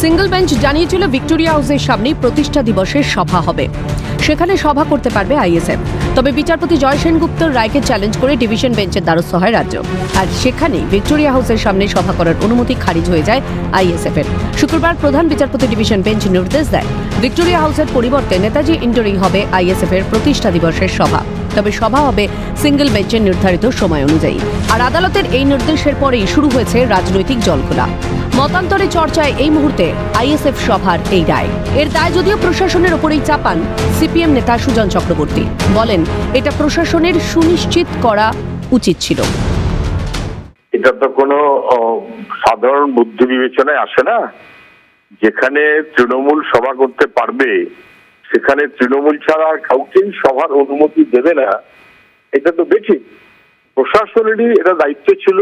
Single bench জানিয়েছিল Victoria হাউসের সামনেই প্রতিষ্ঠা দিবসের সভা হবে। সেখানে সভা করতে পারবে আইএসএফ। তবে বিচারপতি জয় সেনগুপ্তর রায়কে চ্যালেঞ্জ করে ডিভিশন বেঞ্চের দ্বারস্থ হয় রাজ্য। আর সেখানেই ভিক্টোরিয়া হাউসের সামনে সভা করার অনুমতি খারিজ হয়ে যায় আইএসএফ এর। শুক্রবার প্রধান বিচারপতি ডিভিশন বেঞ্চ নির্দেশ দেয় ভিক্টোরিয়া হাউসের পরিবর্তে নেতাজি ইন্ডোরেই হবে আইএসএফ এর প্রতিষ্ঠা দিবসের সভা। তবে সভা হবে সিঙ্গল বেঞ্চের নির্ধারিত সময় অনুযায়ী। আর আদালতের এই নির্দেশের পরেই শুরু হয়েছে রাজনৈতিক জলখোলা। মতান্তরে চর্চায় এই মুহূর্তে আইএসএফ সভার এই রায়। এর দায় যদিও প্রশাসনের ওপরেই চাপান সিপিএম নেতা সুজন চক্রবর্তী। বলেন, এটা প্রশাসনের সুনিশ্চিত করা উচিত ছিল। এটা তো কোনো সাধারণ বুদ্ধি বিবেচনায় আসে না। যেখানে তৃণমূল সভা করতে পারবে সেখানে তৃণমূল ছাড়া কাউকেই সভার অনুমতি দেবে না, এটা তো বেঠিক। প্রশাসনেরই এটা দায়িত্ব ছিল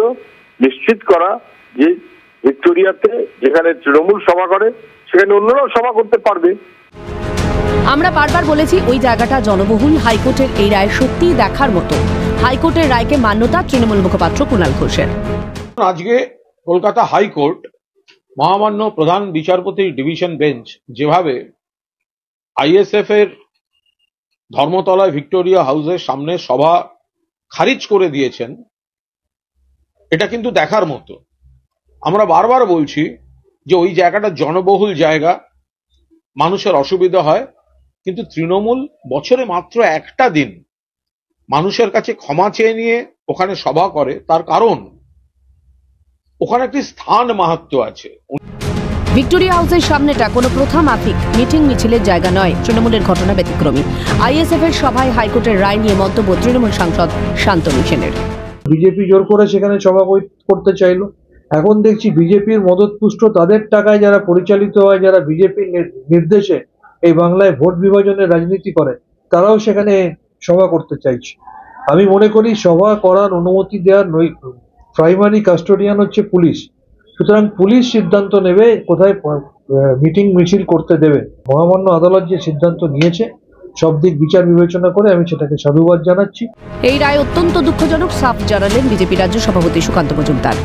নিশ্চিত করা যে ভিক্টোরিয়াতে যেখানে তৃণমূল সভা করে সেখানে অন্যরাও সভা করতে পারবে। আমরা বারবার বলেছি ওই জায়গাটা জনবহুল। হাইকোর্টের এই রায় সত্যিই দেখার মতো। হাইকোর্টের রায়কে মান্যতা তৃণমূল মুখপাত্র কুণাল ঘোষের। আজকে কলকাতা হাইকোর্ট মহামান্য প্রধান বিচারপতির ডিভিশন বেঞ্চ যেভাবে আইএসএফ এর ধর্মতলায় ভিক্টোরিয়া হাউসের সামনে সভা খারিজ করে দিয়েছেন, এটা কিন্তু দেখার মতো। আমরা বারবার বলছি যে ওই জায়গাটা জনবহুল জায়গা, মানুষের অসুবিধা হয়, কিন্তু তৃণমূল বছরে মাত্র একটা দিন মানুষের কাছে ক্ষমা চেয়ে নিয়ে ওখানে সভা করে। তার কারণ ওখানে একটি স্থান মাহাত্ম্য আছে। ভিক্টোরিয়া হাউসের সামনেটা কোনো প্রথা মাফিক মিটিং মিছিলের জায়গা নয়। তৃণমূলের ঘটনা ব্যতিক্রমী। আইএসএফ এর সভায় হাইকোর্টের রায় নিয়ে মন্তব্য তৃণমূল সাংসদ শান্তনু সেনের। বিজেপি জোর করে সেখানে সভা করতে চাইলো। এখন দেখছি বিজেপির মদতপুষ্ট তাদের টাকায় যারা পরিচালিত হয়, যারা বিজেপির নির্দেশে এই বাংলায় ভোট বিভাজনের রাজনীতি করে, তারাও সেখানে সভা করতে চাইছে। আমি মনে করি সভা করার অনুমতি দেওয়ার প্রাইমারি কাস্টোডিয়ান হচ্ছে পুলিশ। সুতরাং পুলিশ সিদ্ধান্ত নেবে কোথায় মিটিং মিছিল করতে দেবে। মহামান্য আদালত যে সিদ্ধান্ত নিয়েছে সব দিক বিচার বিবেচনা করে আমি সেটাকে সাধুবাদ জানাচ্ছি। এই রায় অত্যন্ত দুঃখজনক, সাফ জানালেন বিজেপি রাজ্য সভাপতি সুকান্ত মজুমদার।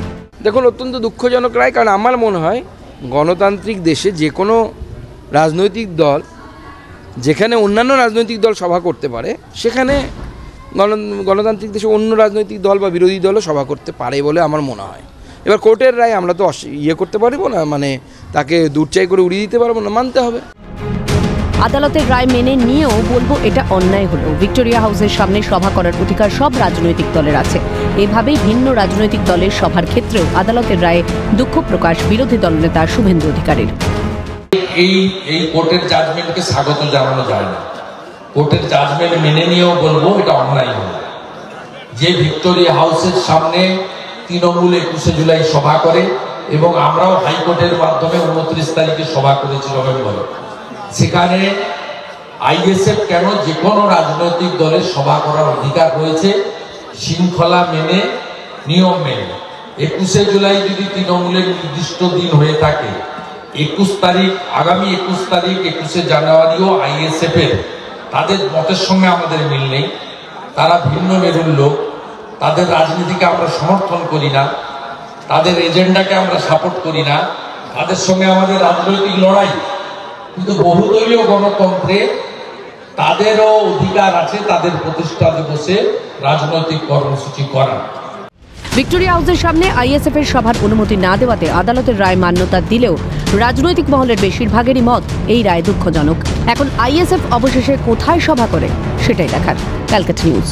দেখুন, অত্যন্ত দুঃখজনক রায়। কারণ আমার মনে হয় গণতান্ত্রিক দেশে যে কোনো রাজনৈতিক দল যেখানে অন্যান্য রাজনৈতিক দল সভা করতে পারে, সেখানে গণতান্ত্রিক দেশে অন্য রাজনৈতিক দল বা বিরোধী দলও সভা করতে পারে বলে আমার মনে হয়। এবার কোর্টের রায় আমরা তো করতে পারবো না, মানে তাকে দূরচাই করে উড়িয়ে দিতে পারবো না, মানতে হবে। আদালতের রায় মেনে নিয়েও বলবো এটা অন্যায় হলো। ভিক্টোরিয়া হাউসের সামনে সভা করার অধিকার সব রাজনৈতিক দলের আছে। এভাবেই ভিন্ন রাজনৈতিক দলের সভার ক্ষেত্রেও আদালতের রায়ে দুঃখ প্রকাশ বিরোধী দলনেতা শুভেন্দু অধিকারীর। এই কোর্টের জাজমেন্টকে স্বাগত জানানো যায় না। কোর্টের জাজমেন্ট মেনে নিয়েও বলবো এটা অন্যায় হলো। যে ভিক্টোরিয়া হাউসের সামনে তৃণমূল 21শে জুলাই সভা করে এবং আমরাও হাইকোর্টের মাধ্যমে 29 তারিখে সভা করেছি নভেম্বরে, সেখানে আইএসএফ কেন যে কোনো রাজনৈতিক দলের সভা করার অধিকার রয়েছে শৃঙ্খলা মেনে, নিয়ম মেনে। 21শে জুলাই যদি তৃণমূলের নির্দিষ্ট দিন হয়ে থাকে, 21 তারিখ, আগামী 21 তারিখ 21শে জানুয়ারিও আইএসএফ এর তাদের মতের সঙ্গে আমাদের মিল নেই। তারা ভিন্ন মেরুর লোক, তাদের রাজনীতিকে আমরা সমর্থন করি না, তাদের এজেন্ডাকে আমরা সাপোর্ট করি না, তাদের সঙ্গে আমাদের রাজনৈতিক লড়াই। কিন্তু বহুদলীয় গণতন্ত্রে তাদেরও অধিকার আছে তাদের প্রতিষ্ঠা দিবসে রাজনৈতিক কর্মসূচি করার। ভিক্টোরিয়া হাউসের সামনে আইএসএফ এর সভার অনুমতি না দেওয়াতে আদালতের রায় মান্যতা দিলেও রাজনৈতিক মহলের বেশিরভাগেরই মত এই রায় দুঃখজনক। এখন আইএসএফ অবশেষে কোথায় সভা করে সেটাই দেখার। ক্যালকাটা নিউজ।